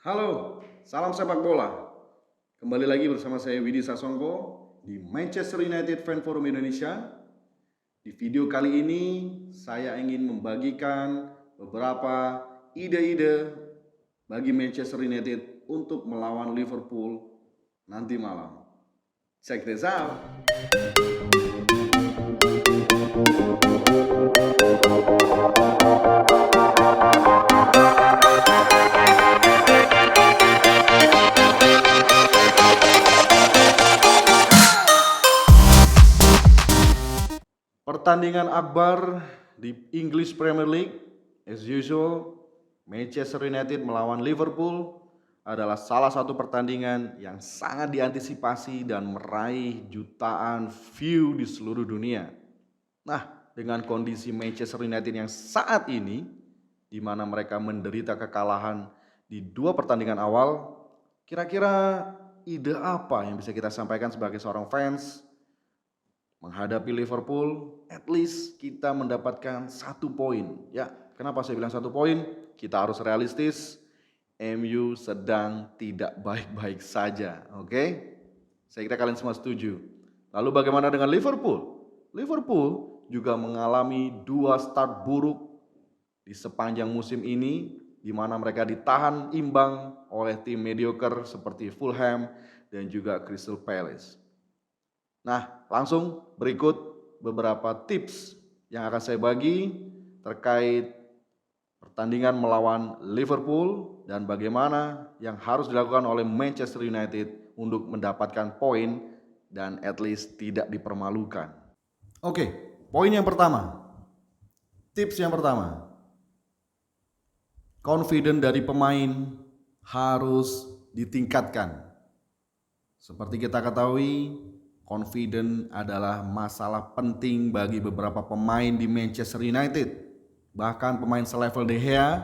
Halo, salam sepak bola. Kembali lagi bersama saya Widi Sasongko di Manchester United Fan Forum Indonesia. Di video kali ini saya ingin membagikan beberapa ide-ide bagi Manchester United untuk melawan Liverpool nanti malam. Check this out. Pertandingan akbar di English Premier League, as usual, Manchester United melawan Liverpool adalah salah satu pertandingan yang sangat diantisipasi dan meraih jutaan view di seluruh dunia. Nah, dengan kondisi Manchester United yang saat ini, di mana mereka menderita kekalahan di dua pertandingan awal, kira-kira ide apa yang bisa kita sampaikan sebagai seorang fans menghadapi Liverpool? At least kita mendapatkan 1 poin. Ya, kenapa saya bilang 1 poin? Kita harus realistis. MU sedang tidak baik-baik saja, oke? Saya kira kalian semua setuju. Lalu bagaimana dengan Liverpool? Liverpool juga mengalami 2 start buruk di sepanjang musim ini, di mana mereka ditahan imbang oleh tim mediocre seperti Fulham dan juga Crystal Palace. Nah, langsung berikut beberapa tips yang akan saya bagi terkait pertandingan melawan Liverpool dan bagaimana yang harus dilakukan oleh Manchester United untuk mendapatkan poin dan at least tidak dipermalukan. Oke, poin yang pertama. Tips yang pertama. Confident dari pemain harus ditingkatkan. Seperti kita ketahui, confident adalah masalah penting bagi beberapa pemain di Manchester United. Bahkan pemain selevel De Gea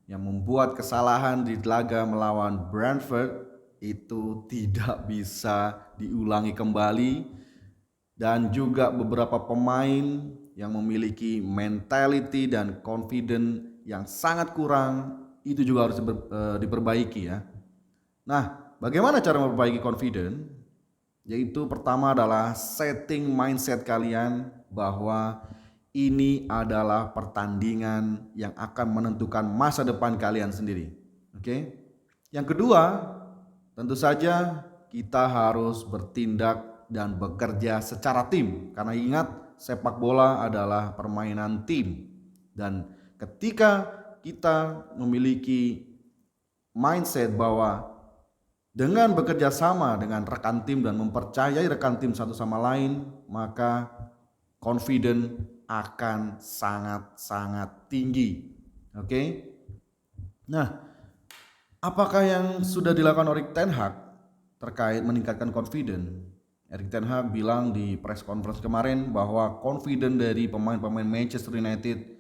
yang membuat kesalahan di laga melawan Brentford itu tidak bisa diulangi kembali. Dan juga beberapa pemain yang memiliki mentality dan confident yang sangat kurang itu juga harus diperbaiki ya. Nah, bagaimana cara memperbaiki confident? Yaitu pertama adalah setting mindset kalian bahwa ini adalah pertandingan yang akan menentukan masa depan kalian sendiri. Oke? Yang kedua, tentu saja kita harus bertindak dan bekerja secara tim. Karena ingat, sepak bola adalah permainan tim. Dan ketika kita memiliki mindset bahwa dengan bekerja sama dengan rekan tim dan mempercayai rekan tim satu sama lain, maka confident akan sangat-sangat tinggi. Oke? Nah, apakah yang sudah dilakukan oleh Ten Hag terkait meningkatkan confident? Erik Ten Hag bilang di press conference kemarin bahwa confident dari pemain-pemain Manchester United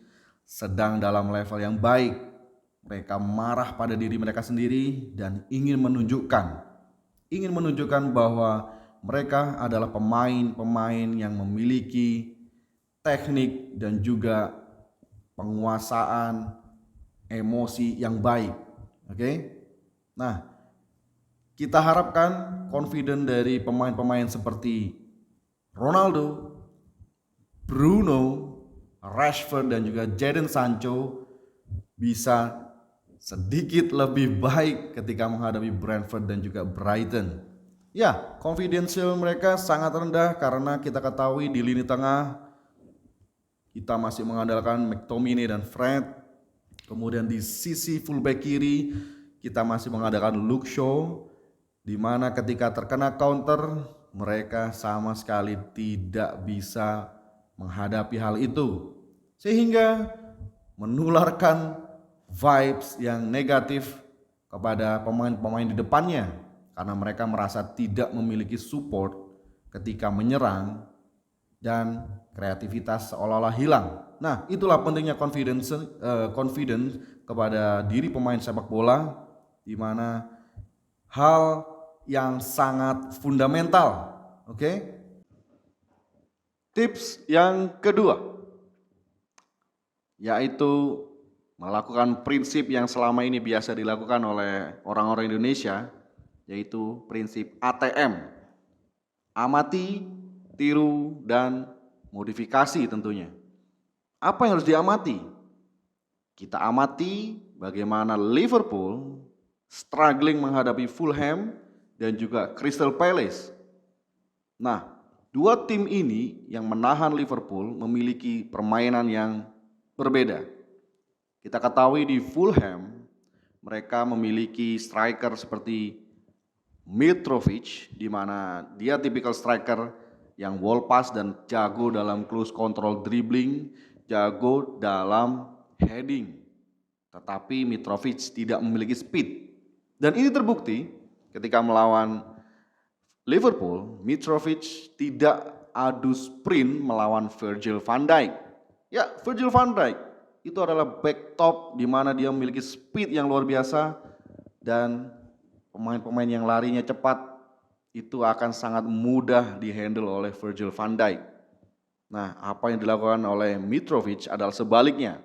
sedang dalam level yang baik. Mereka marah pada diri mereka sendiri dan ingin menunjukkan bahwa mereka adalah pemain-pemain yang memiliki teknik dan juga penguasaan emosi yang baik. Oke? Nah, kita harapkan confident dari pemain-pemain seperti Ronaldo, Bruno, Rashford dan juga Jadon Sancho bisa sedikit lebih baik ketika menghadapi Brentford dan juga Brighton. Ya, confidential mereka sangat rendah karena kita ketahui di lini tengah kita masih mengandalkan McTominay dan Fred. Kemudian di sisi fullback kiri kita masih mengandalkan Luke Shaw, di mana ketika terkena counter mereka sama sekali tidak bisa menghadapi hal itu, sehingga menularkan vibes yang negatif kepada pemain-pemain di depannya karena mereka merasa tidak memiliki support ketika menyerang dan kreativitas seolah-olah hilang. Nah, itulah pentingnya confidence kepada diri pemain sepak bola, di mana hal yang sangat fundamental. Oke? Tips yang kedua yaitu melakukan prinsip yang selama ini biasa dilakukan oleh orang-orang Indonesia, yaitu prinsip ATM, amati, tiru, dan modifikasi tentunya. Apa yang harus diamati? Kita amati bagaimana Liverpool struggling menghadapi Fulham dan juga Crystal Palace. Nah, dua tim ini yang menahan Liverpool memiliki permainan yang berbeda. Kita ketahui di Fulham, mereka memiliki striker seperti Mitrovic, di mana dia tipikal striker yang wall pass dan jago dalam close control dribbling, jago dalam heading. Tetapi Mitrovic tidak memiliki speed. Dan ini terbukti ketika melawan Liverpool, Mitrovic tidak adu sprint melawan Virgil van Dijk. Ya, Virgil van Dijk itu adalah back top di mana dia memiliki speed yang luar biasa dan pemain-pemain yang larinya cepat itu akan sangat mudah dihandle oleh Virgil van Dijk. Nah, apa yang dilakukan oleh Mitrovic adalah sebaliknya.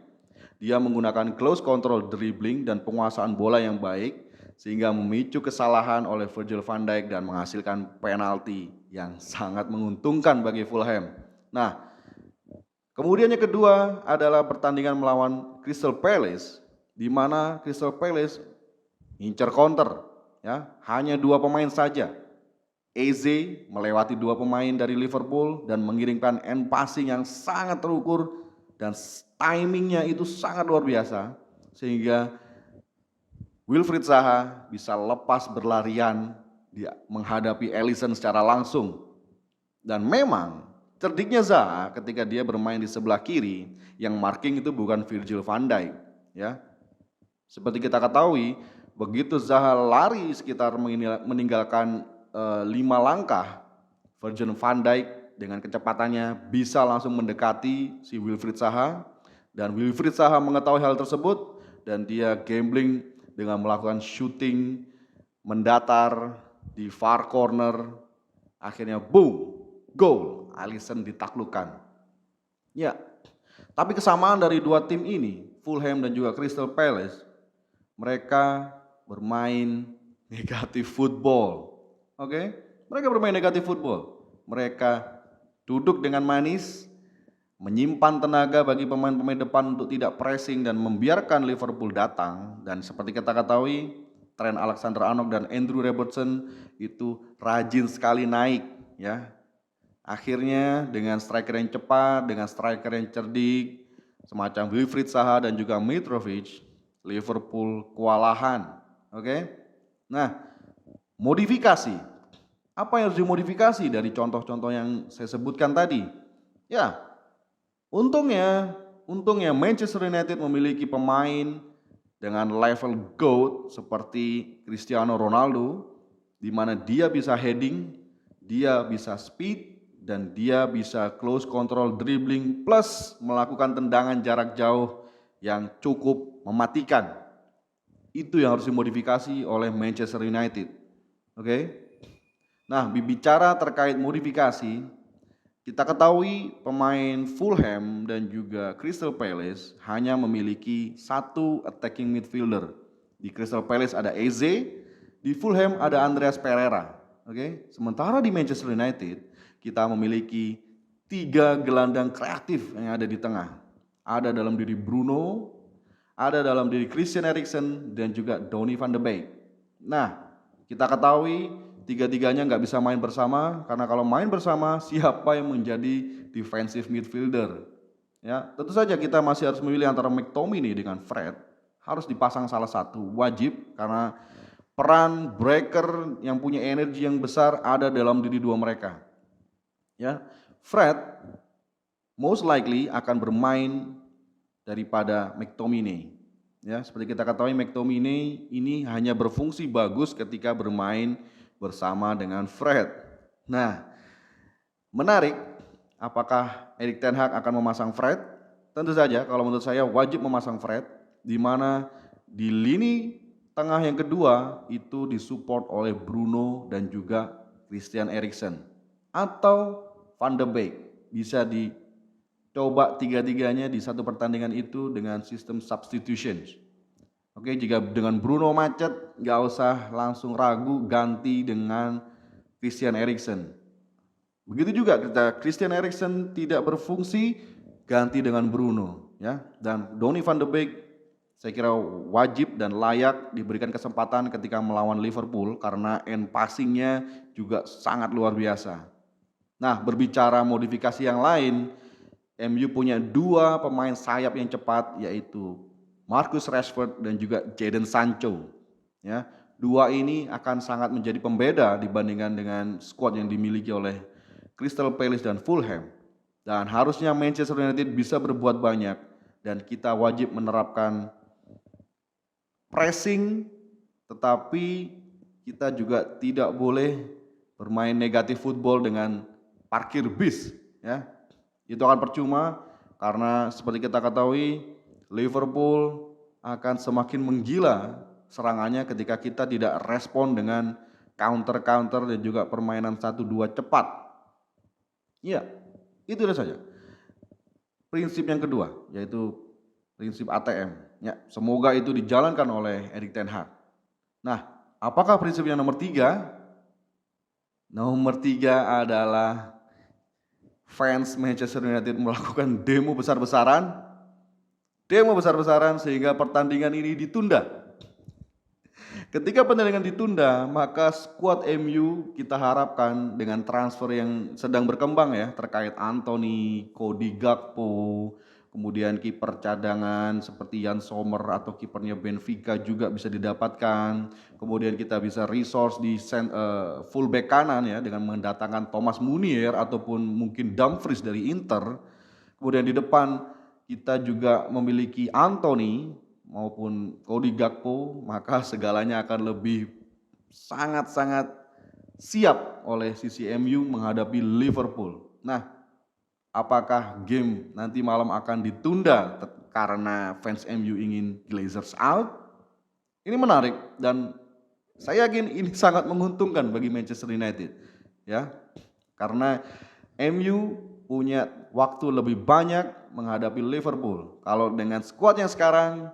Dia menggunakan close control dribbling dan penguasaan bola yang baik sehingga memicu kesalahan oleh Virgil van Dijk dan menghasilkan penalti yang sangat menguntungkan bagi Fulham. Nah, kemudian yang kedua adalah pertandingan melawan Crystal Palace, di mana Crystal Palace incer counter, ya, hanya dua pemain saja. Eze melewati dua pemain dari Liverpool dan mengirimkan end passing yang sangat terukur dan timingnya itu sangat luar biasa sehingga Wilfried Zaha bisa lepas berlarian menghadapi Alisson secara langsung. Dan memang cerdiknya Zaha ketika dia bermain di sebelah kiri, yang marking itu bukan Virgil van Dijk, ya. Seperti kita ketahui, begitu Zaha lari sekitar meninggalkan 5 langkah, Virgil van Dijk dengan kecepatannya bisa langsung mendekati si Wilfried Zaha, dan Wilfried Zaha mengetahui hal tersebut dan dia gambling dengan melakukan shooting mendatar di far corner, akhirnya boom, gol, Alisson ditaklukkan. Ya, tapi kesamaan dari dua tim ini, Fulham dan juga Crystal Palace, mereka bermain negatif football. Oke? Mereka bermain negatif football. Mereka duduk dengan manis, menyimpan tenaga bagi pemain-pemain depan untuk tidak pressing dan membiarkan Liverpool datang. Dan seperti kita ketahui, Trent Alexander-Arnold dan Andrew Robertson itu rajin sekali naik, ya. Akhirnya dengan striker yang cepat, dengan striker yang cerdik, semacam Wilfried Zaha dan juga Mitrovic, Liverpool kewalahan. Oke? Nah, modifikasi. Apa yang harus dimodifikasi dari contoh-contoh yang saya sebutkan tadi? Ya, Untungnya Manchester United memiliki pemain dengan level GOAT seperti Cristiano Ronaldo, di mana dia bisa heading, dia bisa speed, dan dia bisa close control dribbling plus melakukan tendangan jarak jauh yang cukup mematikan. Itu yang harus dimodifikasi oleh Manchester United. Oke? Nah, bicara terkait modifikasi, kita ketahui pemain Fulham dan juga Crystal Palace hanya memiliki satu attacking midfielder. Di Crystal Palace ada Eze, di Fulham ada Andreas Pereira. Oke? Sementara di Manchester United kita memiliki 3 gelandang kreatif yang ada di tengah. Ada dalam diri Bruno, ada dalam diri Christian Eriksen dan juga Donny van de Beek. Nah, kita ketahui tiga-tiganya nggak bisa main bersama, karena kalau main bersama siapa yang menjadi defensive midfielder? Ya, tentu saja kita masih harus memilih antara McTominay dengan Fred. Harus dipasang salah satu, wajib, karena peran breaker yang punya energi yang besar ada dalam diri dua mereka. Ya, Fred most likely akan bermain daripada McTominay. Ya, seperti kita ketahui McTominay ini hanya berfungsi bagus ketika bermain bersama dengan Fred. Nah, menarik, apakah Erik ten Hag akan memasang Fred? Tentu saja, kalau menurut saya wajib memasang Fred, di mana di lini tengah yang kedua itu disupport oleh Bruno dan juga Christian Eriksen atau Van de Beek bisa coba tiga-tiganya di satu pertandingan itu dengan sistem substitution. Oke, jika dengan Bruno macet, nggak usah langsung ragu, ganti dengan Christian Eriksen. Begitu juga ketika Christian Eriksen tidak berfungsi, ganti dengan Bruno, ya. Dan Donny van de Beek saya kira wajib dan layak diberikan kesempatan ketika melawan Liverpool karena end passingnya juga sangat luar biasa. Nah, berbicara modifikasi yang lain, MU punya dua pemain sayap yang cepat, yaitu Marcus Rashford dan juga Jadon Sancho. Ya, dua ini akan sangat menjadi pembeda dibandingkan dengan skuad yang dimiliki oleh Crystal Palace dan Fulham. Dan harusnya Manchester United bisa berbuat banyak dan kita wajib menerapkan pressing, tetapi kita juga tidak boleh bermain negatif football dengan parkir bis, ya. Itu akan percuma karena seperti kita ketahui Liverpool akan semakin menggila serangannya ketika kita tidak respon dengan counter-counter dan juga permainan 1-2 cepat. Iya, itu saja. Prinsip yang kedua yaitu prinsip ATM. Ya, semoga itu dijalankan oleh Erik ten Hag. Nah, apakah prinsip yang nomor 3? Nomor 3 adalah fans Manchester United melakukan demo besar-besaran sehingga pertandingan ini ditunda. Ketika pertandingan ditunda, maka skuad MU kita harapkan dengan transfer yang sedang berkembang ya, terkait Anthony, Cody Gakpo, kemudian kiper cadangan seperti Jan Sommer atau kipernya Benfica juga bisa didapatkan. Kemudian kita bisa resource di fullback kanan ya dengan mendatangkan Thomas Munier ataupun mungkin Dumfries dari Inter. Kemudian di depan kita juga memiliki Anthony maupun Cody Gakpo, maka segalanya akan lebih sangat-sangat siap oleh sisi MU menghadapi Liverpool. Nah, apakah game nanti malam akan ditunda karena fans MU ingin Glazers out? Ini menarik dan saya yakin ini sangat menguntungkan bagi Manchester United, ya, karena MU punya waktu lebih banyak menghadapi Liverpool. Kalau dengan skuad yang sekarang,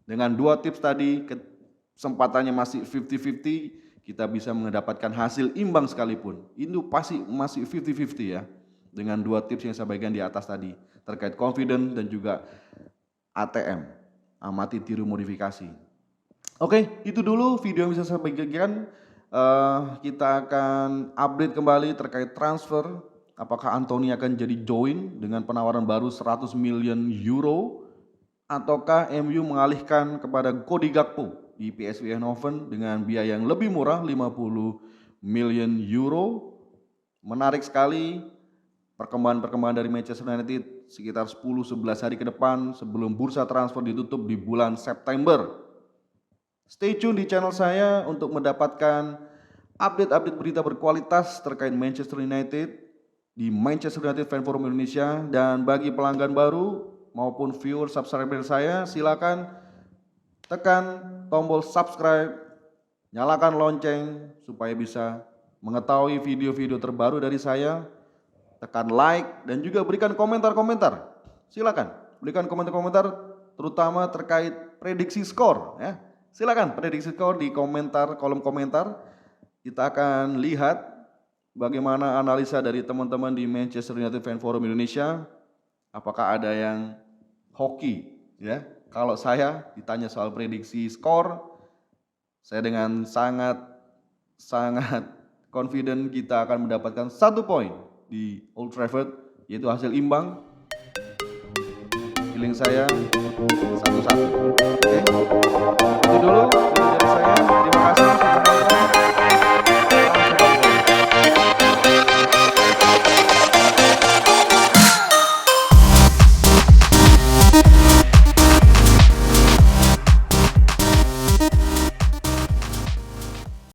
dengan dua tips tadi, kesempatannya masih 50-50, kita bisa mendapatkan hasil imbang sekalipun. Itu pasti masih 50-50 ya, dengan dua tips yang saya bagikan di atas tadi, terkait confident dan juga ATM, amati tiru modifikasi. Oke, itu dulu video yang bisa saya bagikan. Kita akan update kembali terkait transfer. Apakah Anthony akan jadi join dengan penawaran baru 100 million euro, ataukah MU mengalihkan kepada Cody Gakpo di PSV Eindhoven dengan biaya yang lebih murah 50 million euro. Menarik sekali perkembangan dari Manchester United sekitar 10-11 hari ke depan sebelum bursa transfer ditutup di bulan September. Stay tune di channel saya untuk mendapatkan update-update berita berkualitas terkait Manchester United di Manchester United Fan Forum Indonesia. Dan bagi pelanggan baru maupun viewer subscriber saya, silakan tekan tombol subscribe, nyalakan lonceng supaya bisa mengetahui video-video terbaru dari saya. Tekan like dan juga berikan komentar-komentar. Silakan berikan komentar-komentar terutama terkait prediksi skor ya. Silakan prediksi skor di komentar, kolom komentar. Kita akan lihat bagaimana analisa dari teman-teman di Manchester United Fan Forum Indonesia. Apakah ada yang hoki ya? Kalau saya ditanya soal prediksi skor, saya dengan sangat confident kita akan mendapatkan 1 poin di Old Trafford, yaitu hasil imbang. Feeling saya 1-1. Oke. Itu dulu dari saya.